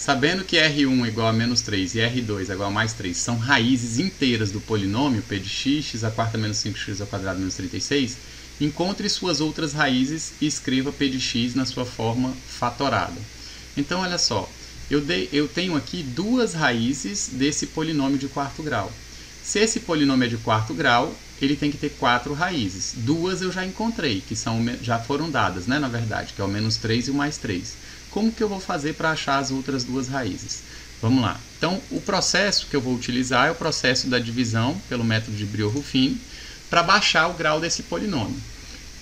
Sabendo que R1 é igual a menos 3 e R2 é igual a mais 3 são raízes inteiras do polinômio p de x, x à quarta menos 5x ao quadrado menos 36, encontre suas outras raízes e escreva p de x na sua forma fatorada. Então, olha só, eu tenho aqui duas raízes desse polinômio de quarto grau. Se esse polinômio é de quarto grau, ele tem que ter 4 raízes. Duas eu já encontrei, que já foram dadas, né, na verdade, que é o menos 3 e o mais 3. Como que eu vou fazer para achar as outras duas raízes? Vamos lá. Então, o processo que eu vou utilizar é o processo da divisão pelo método de Brillouin-Ruffini para baixar o grau desse polinômio.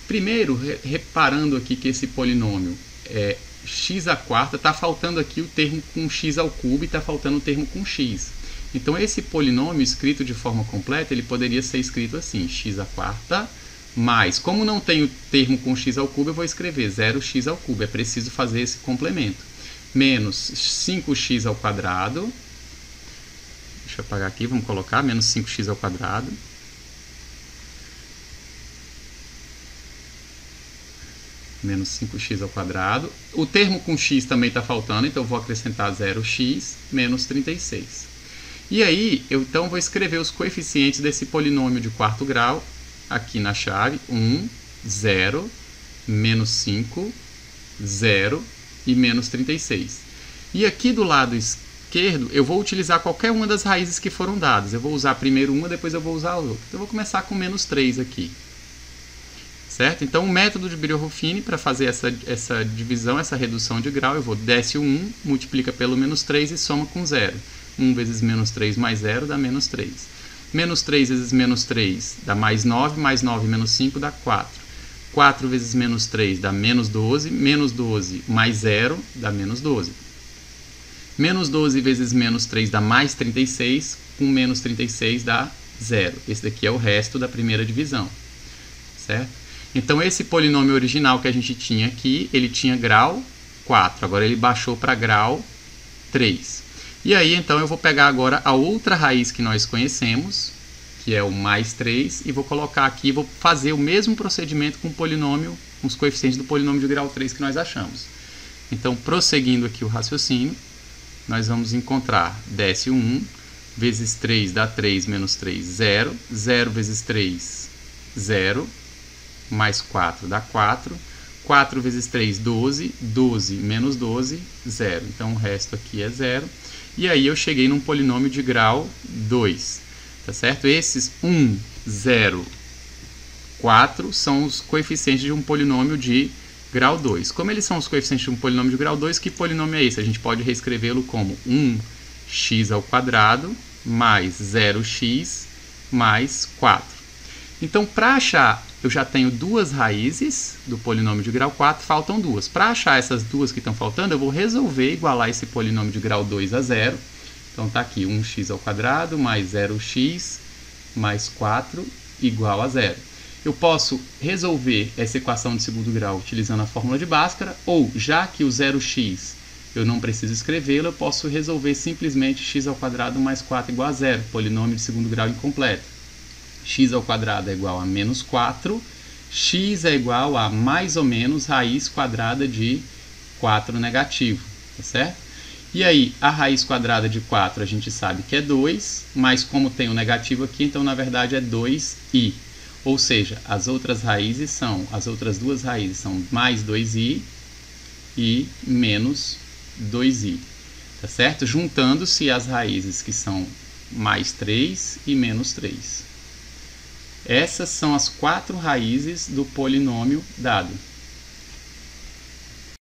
Primeiro, reparando aqui que esse polinômio é x à quarta, está faltando aqui o termo com x ao cubo e está faltando o termo com x. Então, esse polinômio escrito de forma completa, ele poderia ser escrito assim, x à quarta mais, como não tem o termo com x ao cubo, eu vou escrever 0x ao cubo, é preciso fazer esse complemento. Menos 5x ao quadrado, deixa eu apagar aqui, vamos colocar, menos 5x ao quadrado. Menos 5x ao quadrado. O termo com x também está faltando, então eu vou acrescentar 0x menos 36. E aí, eu então vou escrever os coeficientes desse polinômio de quarto grau, aqui na chave, 1, 0, menos 5, 0 e menos 36. E aqui do lado esquerdo, eu vou utilizar qualquer uma das raízes que foram dadas. Eu vou usar primeiro uma, depois eu vou usar a outra. Então, eu vou começar com menos 3 aqui. Certo? Então, o método de Brillouin-Ruffini, para fazer essa divisão, essa redução de grau, eu vou desce o 1, multiplica pelo menos 3 e soma com 0. 1 vezes menos 3 mais 0 dá menos 3. Menos 3 vezes menos 3 dá mais 9 menos 5 dá 4. 4 vezes menos 3 dá menos 12 mais 0 dá menos 12. Menos 12 vezes menos 3 dá mais 36, com menos 36 dá 0. Esse daqui é o resto da primeira divisão. Certo? Então, esse polinômio original que a gente tinha aqui, ele tinha grau 4. Agora, ele baixou para grau 3. E aí, então, eu vou pegar agora a outra raiz que nós conhecemos, que é o mais 3, e vou colocar aqui, vou fazer o mesmo procedimento com o polinômio, com os coeficientes do polinômio de grau 3 que nós achamos. Então, prosseguindo aqui o raciocínio, nós vamos encontrar, desce o 1, vezes 3 dá 3, menos 3, 0. 0 vezes 3, 0. Mais 4 dá 4. 4 vezes 3, 12. 12 menos 12, 0. Então, o resto aqui é 0. E aí, eu cheguei num polinômio de grau 2. Tá certo? Esses 1, 0, 4 são os coeficientes de um polinômio de grau 2. Como eles são os coeficientes de um polinômio de grau 2, que polinômio é esse? A gente pode reescrevê-lo como 1x ao quadrado mais 0x mais 4. Então, para achar, eu já tenho duas raízes do polinômio de grau 4, faltam duas. Para achar essas duas que estão faltando, eu vou resolver igualar esse polinômio de grau 2 a 0. Então, está aqui 1x ao quadrado mais 0x mais 4 igual a 0. Eu posso resolver essa equação de segundo grau utilizando a fórmula de Bhaskara, ou, já que o 0x eu não preciso escrevê-lo, eu posso resolver simplesmente x ao quadrado mais 4 igual a 0, polinômio de segundo grau incompleto. X ao quadrado é igual a menos 4, x é igual a mais ou menos raiz quadrada de 4 negativo, tá certo? E aí, a raiz quadrada de 4 a gente sabe que é 2, mas como tem o negativo aqui, então na verdade é 2i. Ou seja, as outras duas raízes são mais 2i e menos 2i, tá certo? Juntando-se as raízes que são mais 3 e menos 3. Essas são as 4 raízes do polinômio dado.